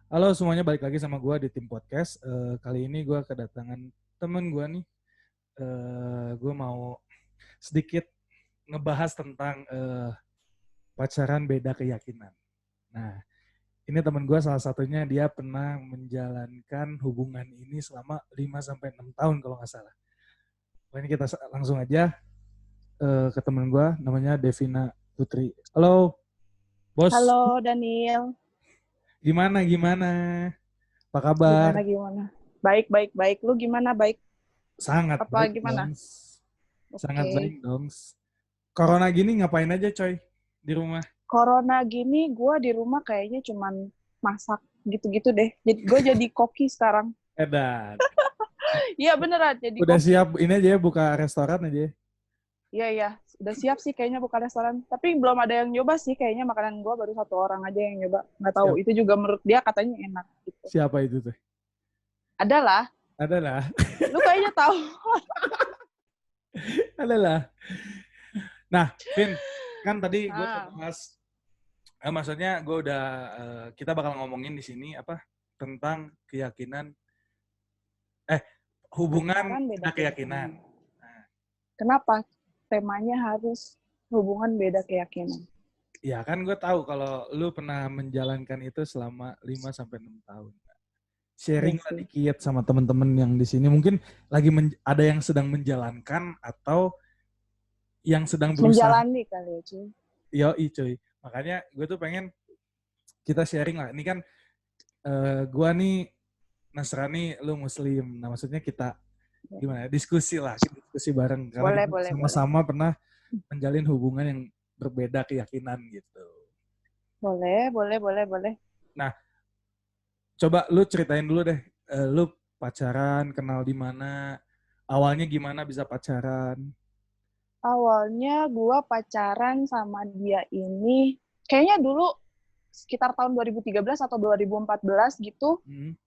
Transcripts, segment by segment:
Halo semuanya, balik lagi sama gue di tim podcast. Kali ini gue kedatangan temen gue nih. Gue mau sedikit ngebahas tentang pacaran beda keyakinan. Nah, ini temen gue salah satunya dia pernah menjalankan hubungan ini selama 5 sampai 6 tahun kalau nggak salah. Ini kita langsung aja ke temen gue, namanya Devina Putri. Halo, bos. Halo Daniel, Gimana, gimana? Apa kabar? gimana? Baik, baik, baik. Lu gimana? Baik Sangat apa baik dong. gimana? Sangat baik Oke. dong. Corona gini ngapain aja coy di rumah? Corona gini, gue di rumah kayaknya cuman masak gitu-gitu deh. Gue jadi koki sekarang. Edan. Iya beneran, jadi Udah koki. siap ini aja ya, buka restoran aja ya? Iya, iya. Udah siap sih kayaknya buka restoran. Tapi belum ada yang nyoba sih. Kayaknya makanan gue baru satu orang aja yang nyoba. Nggak tahu. Siap. Itu juga menurut dia katanya enak gitu. Siapa itu tuh? Adalah, Adalah. lu kayaknya tahu. Adalah. Nah, Vin, kan tadi gue Ah, ngebahas, maksudnya gue udah, kita bakal ngomongin di sini apa tentang keyakinan, eh hubungan pacaran beda beda keyakinan. keyakinan. Nah, Kenapa temanya harus hubungan beda keyakinan? ya kan gue tahu kalau lu pernah menjalankan itu selama 5 sampai 6 tahun. Iya Sharing lah sih. dikit sama teman-teman yang di sini. Mungkin lagi ada yang sedang menjalankan atau yang sedang berusaha. Menjalani kali ya cuy. Yoi cuy. Makanya gue tuh pengen kita sharing lah. Ini kan gue nih Nasrani, lu Muslim. Nah maksudnya kita gimana ya, diskusi lah. Kita diskusi bareng. Karena Boleh, kita boleh, boleh. sama-sama pernah menjalin hubungan yang berbeda keyakinan gitu. Boleh, boleh, boleh, boleh. Nah coba lu ceritain dulu deh. Lu pacaran, kenal di mana? Awalnya gimana bisa pacaran? Awalnya gue pacaran sama dia ini, kayaknya dulu sekitar tahun 2013 atau 2014 gitu, Hmm.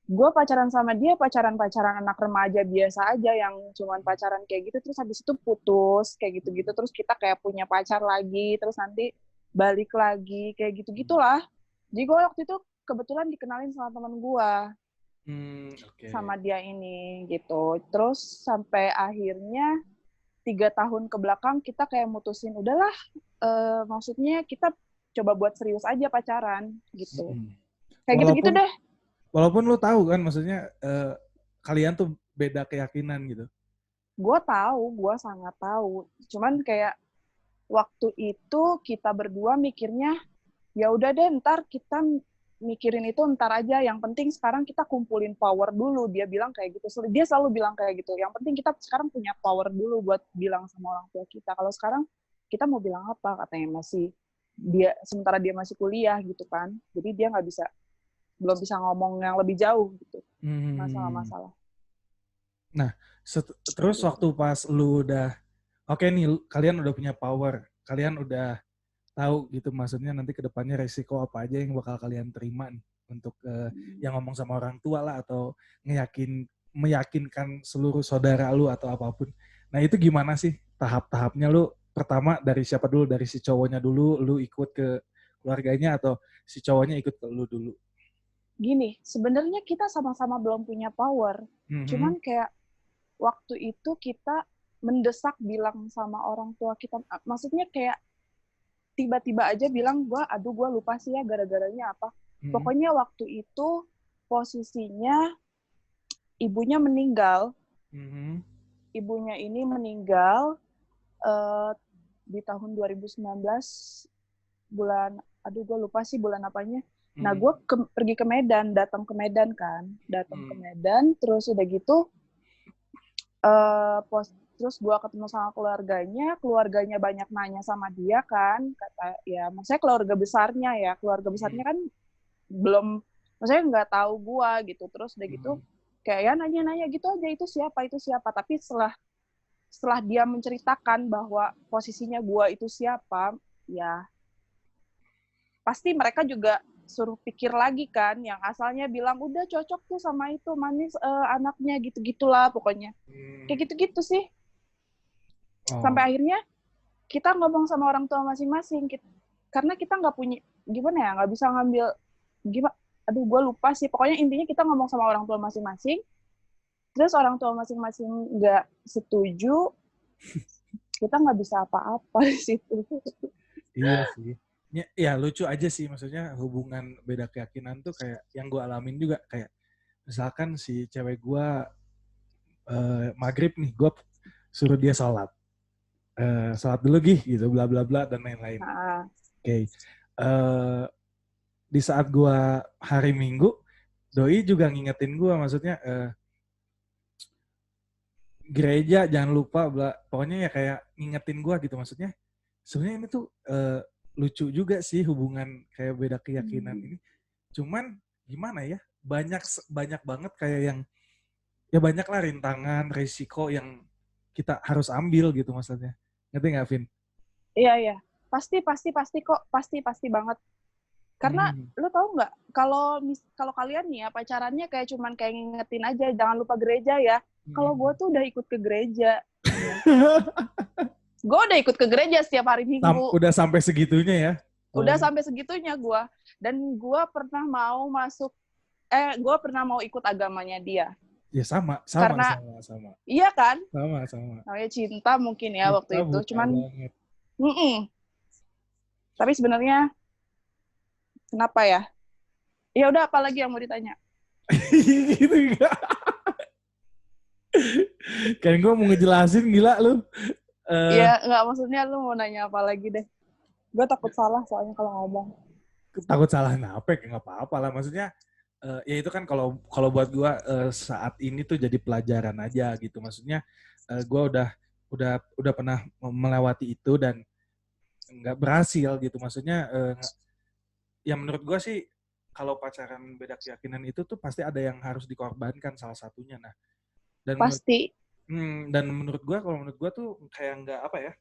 gue pacaran sama dia, pacaran-pacaran anak remaja biasa aja yang cuman pacaran kayak gitu, terus habis itu putus, kayak gitu-gitu, terus kita kayak punya pacar lagi, terus nanti balik lagi, kayak gitu-gitulah. Jadi gue waktu itu kebetulan dikenalin sama teman gue, Oke. sama dia ini gitu. Terus sampai akhirnya 3 tahun ke belakang kita kayak mutusin udahlah, maksudnya kita coba buat serius aja pacaran gitu. Mm-mm. Kayak gitu-gitu Walaupun deh. walaupun lu tahu kan, maksudnya kalian tuh beda keyakinan gitu. Gue sangat tahu. Cuman kayak waktu itu kita berdua mikirnya ya udah deh ntar kita mikirin itu ntar aja, yang penting sekarang kita kumpulin power dulu, dia bilang kayak gitu, dia selalu bilang kayak gitu, yang penting kita sekarang punya power dulu buat bilang sama orang tua kita kalau sekarang kita mau bilang apa, katanya masih dia, sementara dia masih kuliah gitu kan, jadi dia nggak bisa, belum bisa ngomong yang lebih jauh gitu Hmm. masalah-masalah Nah, kayak terus gitu. waktu pas lu udah oke nih, kalian udah punya power, kalian udah tahu gitu, maksudnya nanti ke depannya resiko apa aja yang bakal kalian terima nih untuk yang ngomong sama orang tua lah atau meyakinkan seluruh saudara lu atau apapun. Nah, itu gimana sih tahap-tahapnya lu? Pertama dari siapa dulu? Dari si cowoknya dulu, lu ikut ke keluarganya atau si cowoknya ikut ke lu dulu? Gini, sebenarnya kita sama-sama belum punya power, Mhm. cuman kayak waktu itu kita mendesak bilang sama orang tua kita, maksudnya kayak tiba-tiba aja bilang, gue lupa sih ya gara-garanya apa, Mhm. pokoknya waktu itu posisinya ibunya meninggal, Mhm. ibunya ini meninggal uh, di tahun 2019 bulan, aduh gue lupa sih bulan apanya. Nah Mhm. gue pergi ke Medan, datang ke Medan kan, datang ke Mhm. Medan, terus udah gitu terus gue ketemu sama keluarganya, keluarganya banyak nanya sama dia kan, kata ya maksudnya keluarga besarnya kan belum, maksudnya nggak tahu gue gitu, terus udah gitu Mhm. kayak ya nanya-nanya gitu aja, itu siapa, tapi setelah setelah dia menceritakan bahwa posisinya gue itu siapa, ya pasti mereka juga suruh pikir lagi kan, yang asalnya bilang udah cocok tuh sama itu manis, anaknya gitu gitulah pokoknya, Mhm. kayak gitu gitu sih, sampai Oh. akhirnya kita ngomong sama orang tua masing-masing, karena kita nggak punya, gimana ya, nggak bisa ngambil, gimana, aduh gue lupa sih, pokoknya intinya kita ngomong sama orang tua masing-masing, terus orang tua masing-masing nggak setuju, kita nggak bisa apa-apa di situ. Iya sih. Ya lucu aja sih, maksudnya hubungan beda keyakinan tuh kayak yang gue alamin juga, kayak misalkan si cewek gue maghrib nih, gue suruh dia sholat. Sholat dulu gih gitu, bla bla bla dan lain-lain. Nah, Oke. Di saat gue hari Minggu, doi juga ngingetin gue, maksudnya gereja jangan lupa, bla. Pokoknya ya kayak ngingetin gue gitu, maksudnya. Sebenarnya ini tuh lucu juga sih hubungan kayak beda keyakinan ini. Cuman gimana ya? Banyak banget kayak yang ya banyak lah rintangan, risiko yang kita harus ambil gitu maksudnya. Ngerti nggak, Vin? iya, pasti kok, pasti banget. Karena lo tau nggak, kalau kalian nih ya pacarannya kayak cuman kayak ngingetin aja, jangan lupa gereja ya. Kalau gue tuh udah ikut ke gereja. Gue udah ikut ke gereja setiap hari Minggu. Udah sampai segitunya ya? Udah sampai segitunya gue. Dan gue pernah mau ikut agamanya dia. Ya sama. Karena, iya kan? Sama. Namanya cinta mungkin ya Cinta waktu itu. Cuman, banget. Tapi sebenarnya, kenapa ya? Ya udah, apalagi yang mau ditanya? Gitu enggak? Kan gue mau ngejelasin, gila lu. Iya, nggak, maksudnya lu mau nanya apa lagi deh. Gue takut salah soalnya kalau ngomong. Takut salah apa ya, nggak apa-apa lah. Maksudnya, ya itu kan kalau buat gue saat ini tuh jadi pelajaran aja gitu. Maksudnya gue udah pernah melewati itu dan nggak berhasil gitu. Maksudnya ya menurut gue sih kalau pacaran beda keyakinan itu tuh pasti ada yang harus dikorbankan salah satunya. Nah, dan pasti. Menurut gue, kalau menurut gue tuh kayak nggak apa ya,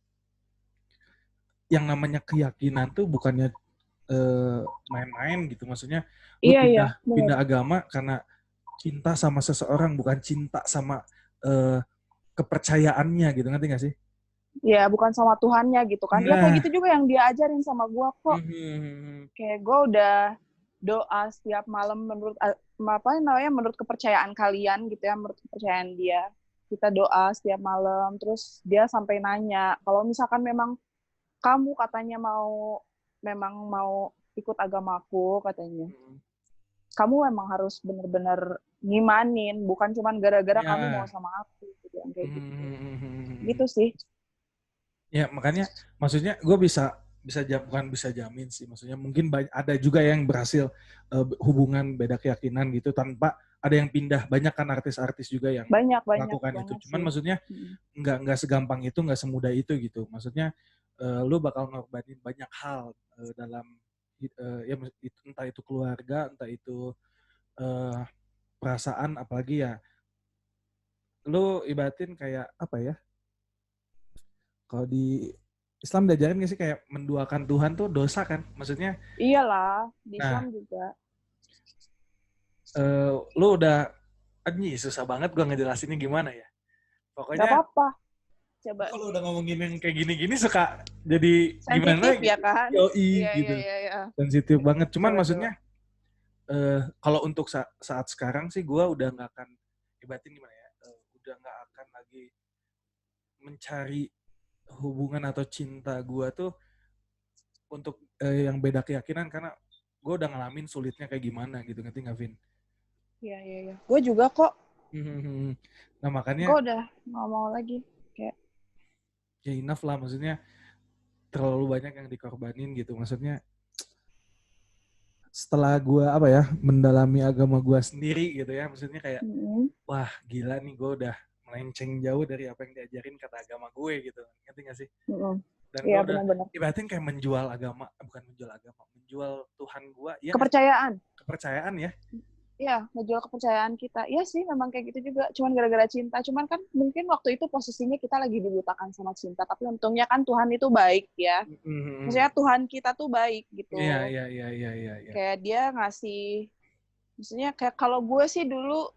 yang namanya keyakinan tuh bukannya main-main gitu. Maksudnya lu pindah agama karena cinta sama seseorang, bukan cinta sama kepercayaannya gitu, ngerti gak sih? Ya, bukan sama Tuhannya gitu kan. Ya kayak gitu juga yang dia ajarin sama gue kok. Kayak gue udah doa setiap malam menurut kepercayaan kalian gitu ya, menurut kepercayaan dia. Kita doa setiap malam, terus dia sampai nanya, kalau misalkan memang kamu katanya mau ikut agamaku katanya, kamu memang harus benar-benar ngimanin, bukan cuma gara-gara kamu mau sama aku gitu, kayak gitu. Gitu sih. Ya makanya, maksudnya gue bukan bisa jamin sih, maksudnya mungkin ada juga yang berhasil hubungan beda keyakinan gitu tanpa ada yang pindah. Banyak kan artis-artis juga yang melakukan itu. Cuman sih. Maksudnya nggak segampang itu, nggak semudah itu gitu. Maksudnya lu bakal ngorbanin banyak hal dalam ya entah itu keluarga, entah itu perasaan, apalagi ya lu ibaratin kayak apa ya? Kalau di Islam diajarin gak sih kayak menduakan Tuhan tuh dosa kan? Maksudnya? Iyalah, di Islam juga. Lu udah, susah banget gue ngejelasinnya gimana ya. Pokoknya. Gak apa-apa. Coba. Kalau udah ngomongin yang kayak gini-gini suka jadi sensitif gimana ya kan? Yoi iya, gitu. Iya. Sensitif banget. Cuman maksudnya kalau untuk saat sekarang sih gue udah gak akan, ibatin gimana ya, udah gak akan lagi mencari hubungan atau cinta gue tuh untuk yang beda keyakinan, karena gue udah ngalamin sulitnya kayak gimana gitu, ngerti gak, Vin? Iya. Gue juga kok. Nah makanya. Gue udah gak mau lagi. Kayak. Ya enough lah, maksudnya terlalu banyak yang dikorbanin gitu. Maksudnya setelah gue mendalami agama gue sendiri gitu ya, maksudnya kayak wah gila nih, gue udah melenceng jauh dari apa yang diajarin kata agama gue gitu, ngerti gak sih? Dan gue udah ibaratnya kayak menjual agama, bukan menjual agama, menjual Tuhan gue ya. Kepercayaan ya. Iya, menjual kepercayaan kita. Iya sih, memang kayak gitu juga. Cuman gara-gara cinta. Cuman kan mungkin waktu itu posisinya kita lagi dibutakan sama cinta. Tapi untungnya kan Tuhan itu baik ya. Maksudnya Tuhan kita tuh baik gitu. Iya. Kayak dia ngasih, maksudnya kayak kalau gue sih dulu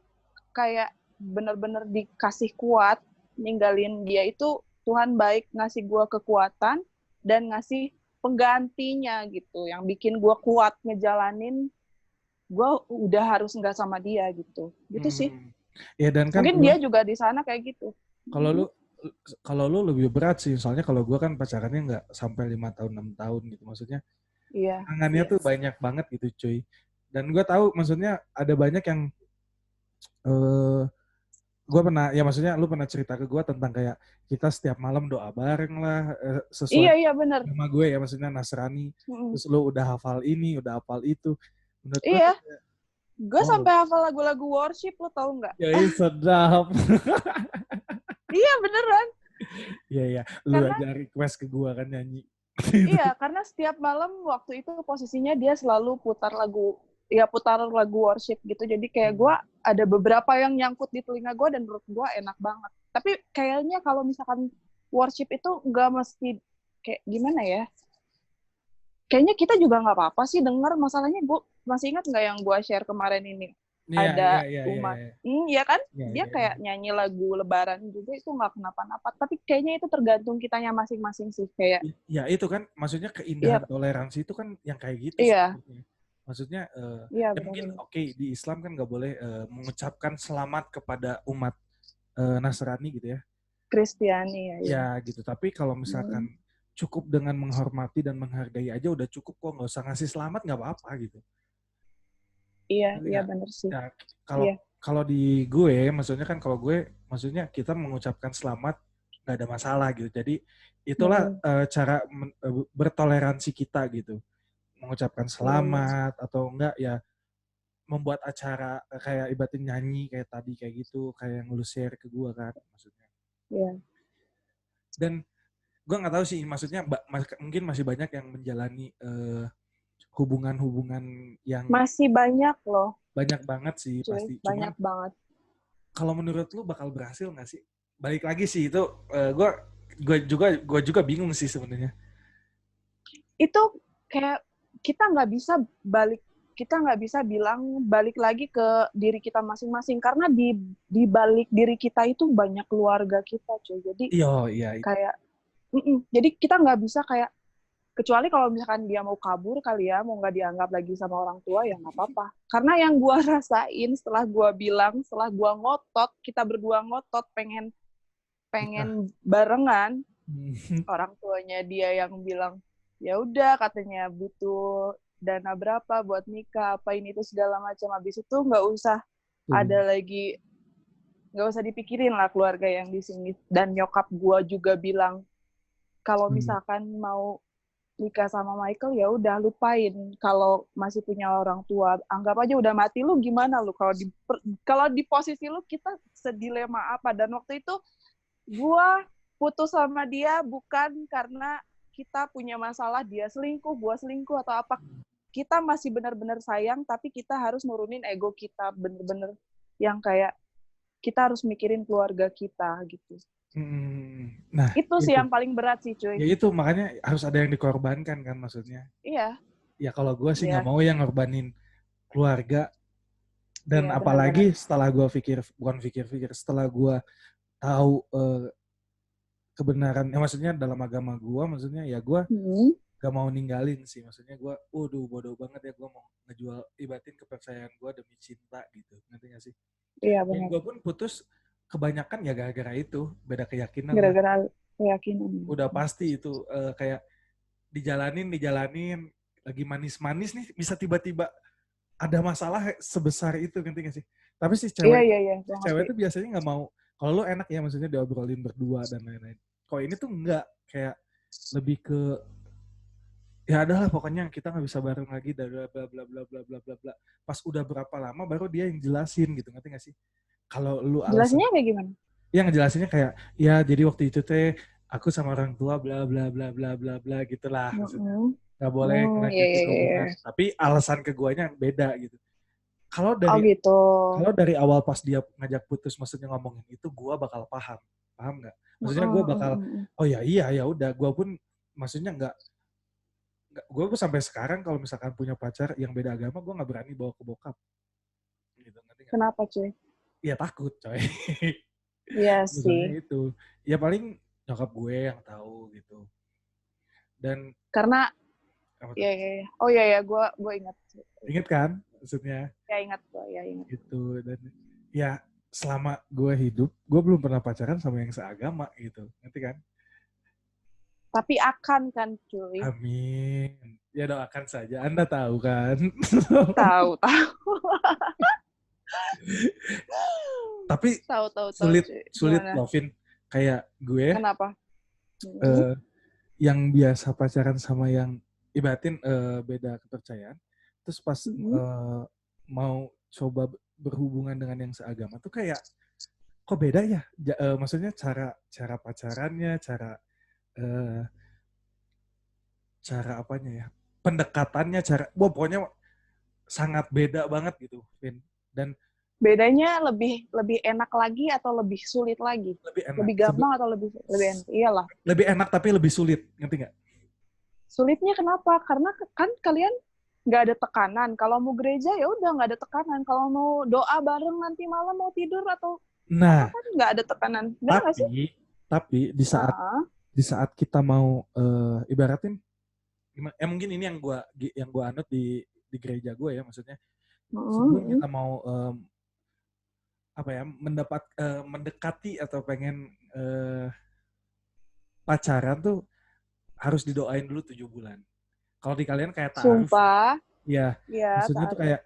kayak bener-bener dikasih kuat, ninggalin dia itu Tuhan baik, ngasih gue kekuatan dan ngasih penggantinya gitu. Yang bikin gue kuat ngejalanin gue udah harus nggak sama dia gitu sih. Ya dan kan mungkin dia juga di sana kayak gitu. Kalau lu lebih berat sih, soalnya kalau gue kan pacarannya nggak sampai 5 tahun 6 tahun gitu, maksudnya kenangannya tuh banyak banget gitu cuy. Dan gue tahu maksudnya ada banyak yang gue pernah, ya maksudnya lu pernah cerita ke gue tentang kayak kita setiap malam doa bareng lah, sesuai bener. sama gue ya, maksudnya Nasrani. Terus lu udah hafal ini, udah hafal itu. Menurut gue tuh kayak, gue sampai hafal lagu-lagu worship, lo tau nggak? Ya sedap. Iya beneran. Iya, lu aja request ke gue kan nyanyi. Iya, karena setiap malam waktu itu posisinya dia selalu putar lagu worship gitu. Jadi kayak gue ada beberapa yang nyangkut di telinga gue dan menurut gue enak banget. Tapi kayaknya kalau misalkan worship itu nggak mesti kayak gimana ya? Kayaknya kita juga nggak apa-apa sih denger. Masalahnya gue masih ingat nggak yang gue share kemarin ini? Ada umat. Iya kan? Dia kayak nyanyi lagu Lebaran juga, itu nggak kenapa-napa. Tapi kayaknya itu tergantung kitanya masing-masing sih. Kayak. Ya itu kan, maksudnya keindahan toleransi itu kan yang kayak gitu. Iya. Maksudnya ya mungkin di Islam kan nggak boleh mengucapkan selamat kepada umat Nasrani gitu ya. Kristiani ya. Ya gitu. Tapi kalau misalkan cukup dengan menghormati dan menghargai aja udah cukup kok, nggak usah ngasih selamat nggak apa-apa gitu. Iya benar sih. Ya, kalau di gue, maksudnya kan kalau gue, maksudnya kita mengucapkan selamat nggak ada masalah gitu. Jadi itulah cara bertoleransi kita gitu. Mengucapkan selamat atau enggak ya membuat acara kayak ibatin nyanyi kayak tadi kayak gitu, kayak yang lu share ke gue kan maksudnya. Iya. Dan gue nggak tahu sih, maksudnya mungkin masih banyak yang menjalani hubungan-hubungan yang masih banyak loh. Banyak banget sih pasti. Banyak banget. Kalau menurut lu bakal berhasil nggak sih? Balik lagi sih itu, gue juga bingung sih sebenarnya. Itu kayak kita nggak bisa bilang balik lagi ke diri kita masing-masing, karena di balik diri kita itu banyak keluarga kita cuy. Jadi kayak jadi kita nggak bisa kayak, kecuali kalau misalkan dia mau kabur kali ya, mau nggak dianggap lagi sama orang tua, ya nggak apa-apa. Karena yang gue rasain setelah gue ngotot, kita berdua ngotot pengen barengan, orang tuanya dia yang bilang, ya udah katanya butuh dana berapa buat nikah, apa ini itu segala macam. Habis itu nggak usah dipikirin lah keluarga yang di sini. Dan nyokap gue juga bilang, kalau misalkan mau nikah sama Michael, ya udah lupain kalau masih punya orang tua, anggap aja udah mati. Lu gimana lu kalau di posisi lu, kita sedilema apa? Dan waktu itu gua putus sama dia bukan karena kita punya masalah, dia selingkuh, gua selingkuh atau apa. Kita masih benar-benar sayang, tapi kita harus nurunin ego kita, bener-bener yang kayak kita harus mikirin keluarga kita gitu. Nah, itu sih yang paling berat sih cuy. Ya itu makanya harus ada yang dikorbankan kan maksudnya. Iya. Ya kalau gue sih nggak mau yang ngorbanin keluarga. Dan apalagi setelah gue setelah gue tahu kebenaran, ya maksudnya dalam agama gue, maksudnya ya gue gak mau ninggalin sih. Maksudnya gue, bodoh banget ya gue mau ngejual, ibatin kepercayaan gue demi cinta gitu. Ngerti gak sih? Iya benar. Dan gue pun putus kebanyakan ya gara-gara itu, beda keyakinan. Gara-gara keyakinan. Udah pasti itu kayak dijalanin lagi manis-manis nih, bisa tiba-tiba ada masalah sebesar itu, ngerti gak sih? Tapi si cewek itu biasanya nggak mau. Kalau lu enak ya, maksudnya diobrolin berdua dan lain-lain. Kalau ini tuh enggak, kayak lebih ke ya adalah pokoknya kita nggak bisa bareng lagi, bla bla bla bla bla bla bla bla. Pas udah berapa lama baru dia yang jelasin gitu, ngerti gak sih? Kalau lu jelasinnya kayak gimana? Iya, ngejelasinnya kayak ya jadi waktu itu teh aku sama orang tua bla bla bla bla bla bla gitulah, maksudnya nggak boleh ngelanjutin hubungan. Tapi alasan ke guanya beda gitu. Kalau dari awal pas dia ngajak putus, maksudnya ngomongin itu, gua bakal paham nggak? Maksudnya gua bakal oh ya udah, gua pun maksudnya nggak gue sampai sekarang kalau misalkan punya pacar yang beda agama, gue nggak berani bawa ke bokap. Gitu, kenapa cuy? Ya takut coy. Iya sih. Itu ya paling nyokap gue yang tahu gitu. Dan karena ya gue ingat. Ingat kan? maksudnya Ya ingat gue, ya ingat. gitu. Dan ya selama gue hidup gue belum pernah pacaran sama yang seagama gitu, ngerti kan? Tapi akan kan cuy. Amin. Ya doakan saja, Anda tahu kan. Tahu, tahu. Tapi Tahu sulit cuy. sulit Gimana? loh Vin, kayak gue Kenapa? Hmm. eh, yang biasa pacaran sama yang ibaratin beda kepercayaan, terus pas Hmm. mau coba berhubungan dengan yang seagama tuh kayak kok beda ya. Maksudnya cara cara pacarannya, eh, cara apanya ya, pendekatannya, cara wah pokoknya sangat beda banget gitu Vin. Dan Bedanya lebih lebih enak lagi atau lebih sulit lagi? lebih enak Lebih gampang atau lebih enak? Iyalah. lebih enak tapi lebih sulit, ngerti nggak? Sulitnya kenapa? Karena kan kalian nggak ada tekanan. Kalau mau gereja ya udah nggak ada tekanan. Kalau mau doa bareng nanti malam mau tidur atau apa Nah, kan nggak ada tekanan. Benar nggak sih? tapi Uh-uh. di saat kita mau ibaratin mungkin ini yang gua anut di gereja gue ya, maksudnya sebelum Uh-uh. kita mau apa ya mendekati atau pengen pacaran tuh harus didoain dulu 7 bulan. Kalau di kalian kayak ta'aruf ya. Sumpah, Iya, ya maksudnya tuh taruh. kayak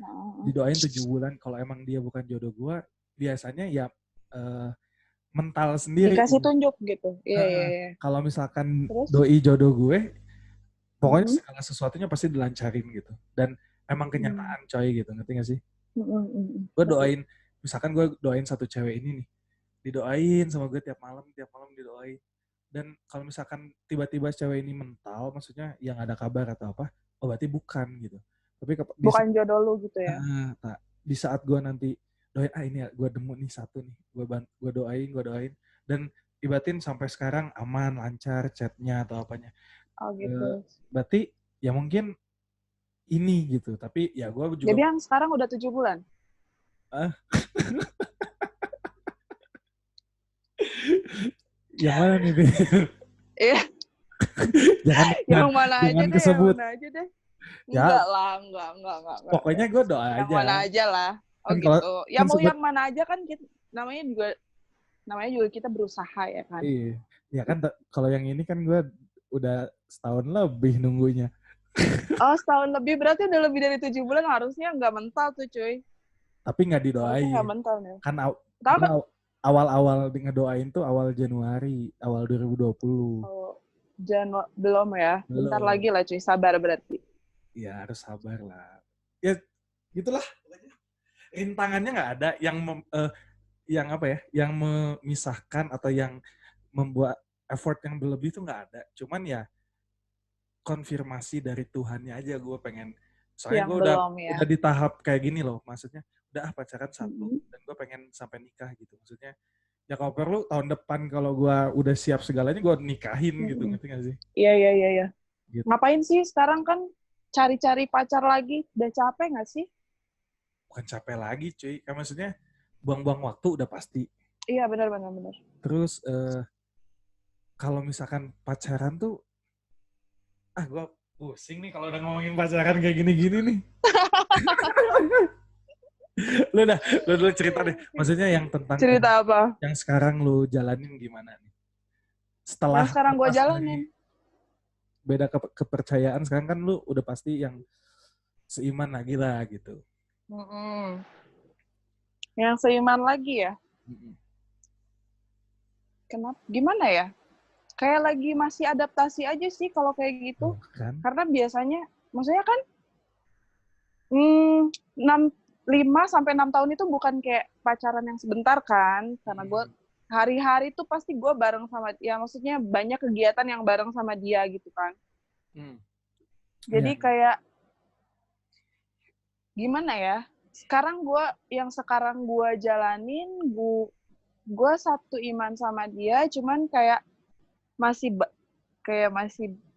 didoain 7 bulan. Kalau emang dia bukan jodoh gue, biasanya ya eh, mental sendiri Dikasih gitu. tunjuk gitu. Iya, iya, Heeh. iya. Kalau misalkan Terus? doi jodoh gue, pokoknya Mm-mm. segala sesuatunya pasti dilancarin gitu. Dan emang Mm. kenyataan coy gitu, ngerti gak sih? Mm-mm, mm-mm. Gue Ngerti. doain, misalkan gue doain satu cewek ini nih, didoain sama gue tiap malam didoain. Dan kalau misalkan tiba-tiba cewek ini mental, maksudnya yang ada kabar atau apa, oh berarti bukan gitu. Tapi Bukan jodoh lu gitu ya. di saat gue nanti doain, ini ya gue demu nih satu nih, gue doain, dan ibatin sampai sekarang aman, lancar chatnya atau apanya. Oh gitu. Eh, berarti ya mungkin ini gitu, tapi ya gue juga Jadi yang sekarang udah 7 bulan. ah yang mana nih Be? Iya. jangan Yang mana aja jangan deh, yang kesebut mana aja deh. ya, Enggak lah, enggak. pokoknya gue doa Yang aja mana aja lah. Oh kan. Kalau gitu. Ya kan mau yang mana aja kan kita, namanya juga kita berusaha ya kan. iya ya kan, kalau yang ini kan gue udah setahun lebih nunggunya. Oh, setahun lebih berarti udah lebih dari 7 bulan, harusnya nggak mental tuh cuy. Tapi nggak Harusnya nggak didoain mental nih. kan. Tahu kan? Awal-awal ngedoain tuh awal Januari, awal 2020. Oh, jangan belum ya. Bentar Belum. lagi lah cuy, sabar berarti. Ya harus sabar lah. Ya gitulah. Rintangannya nggak ada yang apa ya, yang memisahkan atau yang membuat effort yang berlebih itu nggak ada. Cuman ya konfirmasi dari Tuhannya aja gue pengen. Soalnya Yang gue belum ya. udah di tahap kayak gini loh, maksudnya udah pacaran satu Mm-hmm. dan gue pengen sampai nikah gitu. Maksudnya ya kalau perlu tahun depan kalau gue udah siap segalanya gue nikahin gitu, Mm-hmm. ngerti gak sih? Iya. Gitu. Ngapain sih sekarang kan cari-cari pacar lagi? Udah capek nggak sih? Bukan capek lagi cuy, kan maksudnya buang-buang waktu udah pasti. Iya benar. Terus kalau misalkan pacaran tuh, gue pusing nih kalau udah ngomongin pacaran kayak gini-gini nih. lu dulu cerita deh, maksudnya yang tentang Cerita apa? yang sekarang lu jalanin gimana nih? Yang Setelah sekarang gue lepas dari jalanin. beda kepercayaan, sekarang kan lu udah pasti yang seiman lagi lah gitu. Mm-mm. Yang seiman lagi ya? Kenapa? Gimana ya? Kayak lagi masih adaptasi aja sih kalau kayak gitu. Kan? Karena biasanya, maksudnya kan 5 sampai 6 tahun itu bukan kayak pacaran yang sebentar kan. Karena gue hari-hari tuh pasti gue bareng sama dia. Maksudnya banyak kegiatan yang bareng sama dia gitu kan. Jadi kayak gimana ya? Sekarang sekarang gue jalanin, gue satu iman sama dia, cuman kayak masih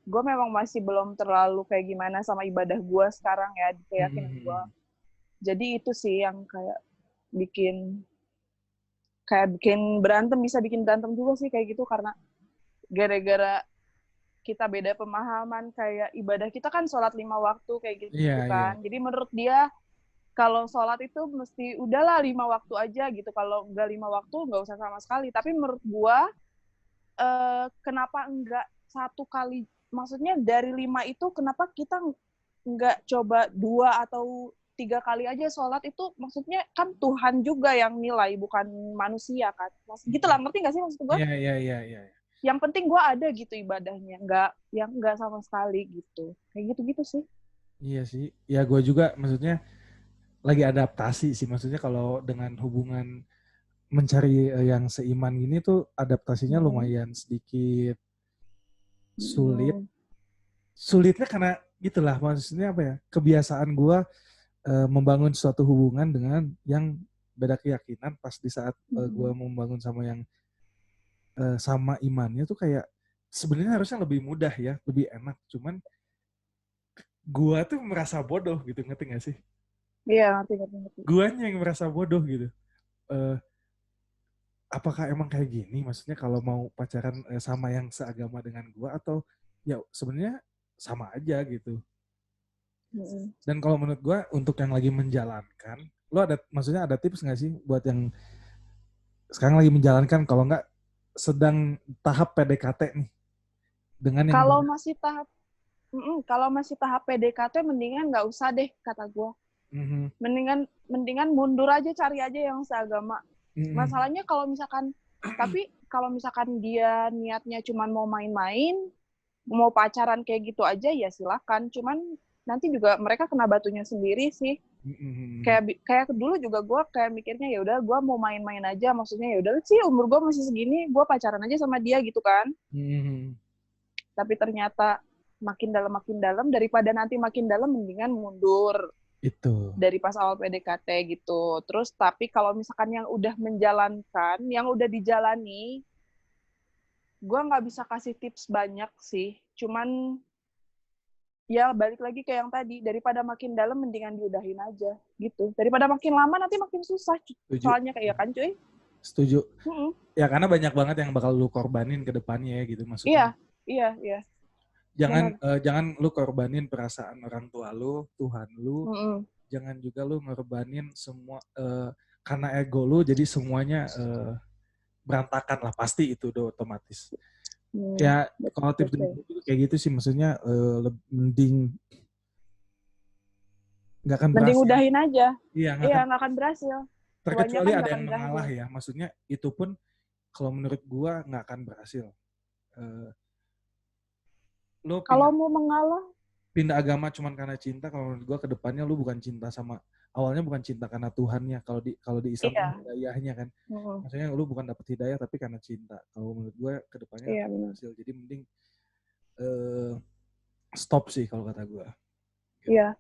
gue memang masih belum terlalu kayak gimana sama ibadah gue sekarang ya, di keyakinan gue. Jadi itu sih yang kayak bikin berantem, bisa bikin berantem juga sih kayak gitu, karena gara-gara kita beda pemahaman. Kayak ibadah kita kan sholat 5 waktu kayak gitu kan. Jadi menurut dia kalau sholat itu mesti udahlah 5 waktu aja gitu. Kalau nggak 5 waktu nggak usah sama sekali. Tapi menurut gua kenapa enggak satu kali? Maksudnya dari 5 itu kenapa kita nggak coba 2 atau 3 kali aja sholat itu? Maksudnya kan Tuhan juga yang nilai, bukan manusia kan. Gitu lah, ngerti nggak sih maksud gua? Iya. Yang penting gua ada gitu ibadahnya, nggak sama sekali gitu. Kayak gitu-gitu sih. Iya sih. Ya gue juga maksudnya lagi adaptasi sih. Maksudnya kalau dengan hubungan mencari yang seiman gini tuh adaptasinya lumayan sedikit sulit. Sulitnya karena gitulah, maksudnya apa ya, kebiasaan gue membangun suatu hubungan dengan yang beda keyakinan pas di saat gue membangun sama yang sama imannya tuh kayak sebenarnya harusnya lebih mudah ya, lebih enak. Cuman gue tuh merasa bodoh gitu, ngerti gak sih? Iya, ngerti. Guanya yang merasa bodoh gitu. Apakah emang kayak gini? Maksudnya kalau mau pacaran sama yang seagama dengan gue, atau ya sebenarnya sama aja gitu. Dan kalau menurut gue untuk yang lagi menjalankan, lo ada, maksudnya ada tips nggak sih buat yang sekarang lagi menjalankan, kalau nggak sedang tahap PDKT nih dengan yang kalau masih tahap PDKT mendingan nggak usah deh kata gue. Mendingan mundur aja, cari aja yang seagama. Masalahnya kalau misalkan dia niatnya cuma mau main-main, mau pacaran kayak gitu aja ya silakan. Cuman nanti juga mereka kena batunya sendiri sih. Kayak dulu juga gue kayak mikirnya ya udah gue mau main-main aja, maksudnya ya udah sih umur gue masih segini, gue pacaran aja sama dia gitu kan. Tapi ternyata makin dalam daripada nanti makin dalam, mendingan mundur. Itu Dari pas awal PDKT gitu. Terus tapi kalau misalkan yang udah menjalankan, yang udah dijalani, gue nggak bisa kasih tips banyak sih. Cuman ya balik lagi ke yang tadi, daripada makin dalam mendingan diudahin aja gitu. Daripada makin lama nanti makin susah. Soalnya kayak kan cuy. Setuju. Ya karena banyak banget yang bakal lu korbanin ke depannya ya gitu maksudnya. Iya. Jangan lu korbanin perasaan orang tua lu, Tuhan lu. Jangan juga lu ngorbanin semua karena ego lu, jadi semuanya berantakan lah, pasti itu udah otomatis. Ya kalau tips kayak gitu sih, maksudnya mending nggak akan berhasil. Mending udahin aja. Iya, nggak akan berhasil. Terkecuali ada yang mengalah ya, maksudnya itu pun kalau menurut gua nggak akan berhasil. Kalau mau mengalah, pindah agama cuman karena cinta, kalau menurut gua kedepannya lu bukan cinta sama, awalnya bukan cinta karena Tuhannya, kalau di Islam kan hidayahnya kan. Maksudnya lu bukan dapet hidayah tapi karena cinta. Kalau menurut gua kedepannya berhasil. Jadi mending stop sih kalau kata gua. Iya.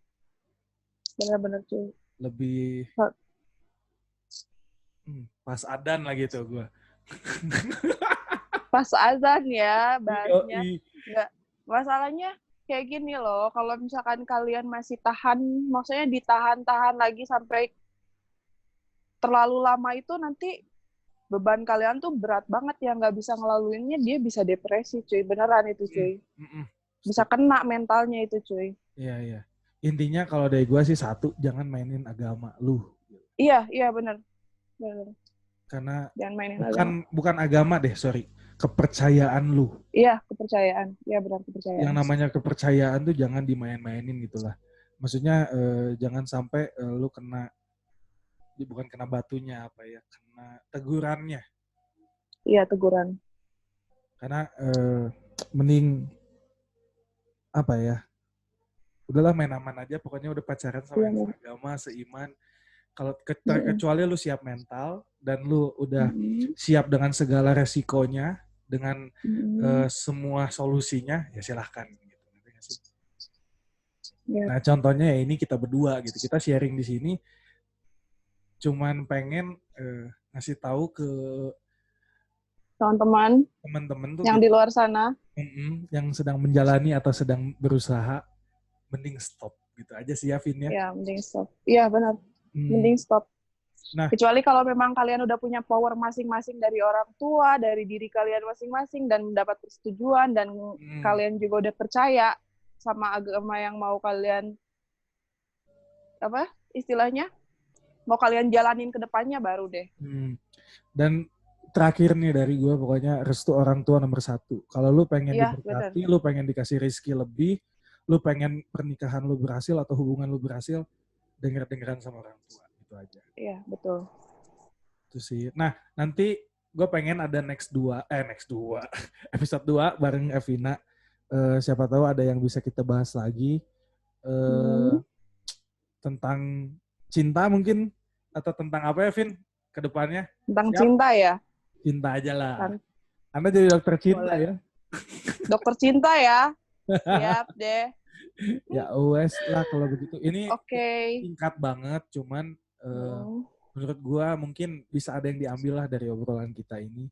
Benar-benar cuy. Lebih pas adan lah gitu gua. Pas azan ya bahasnya. Enggak. Masalahnya kayak gini loh, kalau misalkan kalian masih tahan, maksudnya ditahan-tahan lagi sampai terlalu lama, itu nanti beban kalian tuh berat banget ya, nggak bisa ngelaluinnya, dia bisa depresi cuy, beneran itu cuy. Bisa kena mentalnya itu cuy. Iya. Intinya kalau dari gue sih satu, jangan mainin agama lu. Iya benar. Karena jangan mainin bukan agama deh, sorry. Kepercayaan lu. Iya, kepercayaan. Iya benar, kepercayaan. Yang namanya kepercayaan tuh jangan dimain-mainin gitulah. Maksudnya jangan sampai lu kena, bukan kena batunya apa ya, kena tegurannya. Iya, teguran. Karena mending apa ya, udahlah main aman aja, pokoknya udah pacaran sama yang seagama, seiman. Kalau kecuali lu siap mental dan lu udah siap dengan segala resikonya, dengan semua solusinya, ya silahkan gitu. Nah contohnya ya ini kita berdua gitu, kita sharing di sini, cuman pengen ngasih tahu ke teman-teman tuh yang di luar sana, yang sedang menjalani atau sedang berusaha, mending stop gitu aja sih ya, Vin ya. Iya, mending stop. Iya benar. Mending stop. Nah, kecuali kalau memang kalian udah punya power masing-masing dari orang tua, dari diri kalian masing-masing, dan mendapat persetujuan, dan kalian juga udah percaya sama agama yang mau kalian istilahnya mau kalian jalanin ke depannya baru deh. Dan terakhir nih dari gue, pokoknya restu orang tua nomor 1. Kalau lu pengen Iya, benar. diberkati, lu pengen dikasih rezeki lebih, lu pengen pernikahan lu berhasil atau hubungan lu berhasil, denger-dengeran sama orang tua. Itu aja. Iya, betul. Itu sih. Nah, nanti gue pengen ada next 2, episode 2 bareng Evina. Siapa tahu ada yang bisa kita bahas lagi. Tentang cinta mungkin, atau tentang apa ya, Vin, ke depannya? Tentang Siap? cinta ya? Cinta aja lah. Anda jadi dokter cinta. Boleh. Ya? Dokter cinta ya? Siap deh. Ya wes lah kalau begitu. Ini singkat banget, cuman menurut gua mungkin bisa ada yang diambil lah dari obrolan kita ini.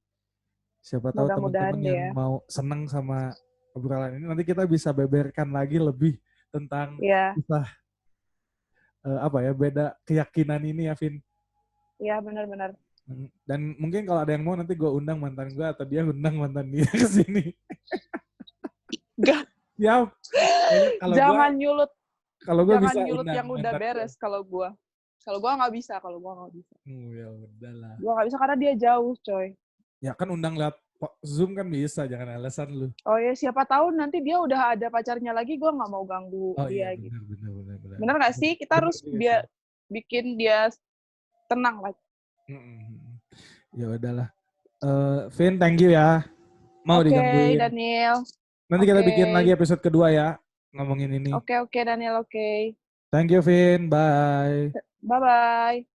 Siapa tahu teman-teman yang mau seneng sama obrolan ini, nanti kita bisa beberkan lagi lebih tentang kisah beda keyakinan ini ya, Vin. Iya, benar-benar. Dan mungkin kalau ada yang mau, nanti gue undang mantan gue atau dia undang mantan dia ke sini. Gak. Ya. Jangan nyulut. Kalau gue bisa nyulut yang udah beres kalau gue. Kalau gue nggak bisa. Ya udahlah. Gue nggak bisa karena dia jauh, coy. Ya kan undang lewat Zoom kan bisa, jangan alasan lu. Oh ya, siapa tahu nanti dia udah ada pacarnya lagi, gue nggak mau ganggu dia iya, gitu. Benar. Bener nggak sih? Kita harus bikin dia tenang lagi. Ya udahlah. Vin, thank you ya. Mau digangguin. Oke, Daniel. Nanti kita bikin lagi episode kedua ya, ngomongin ini. Oke, Daniel, oke. Thank you, Vin. Bye. Bye-bye.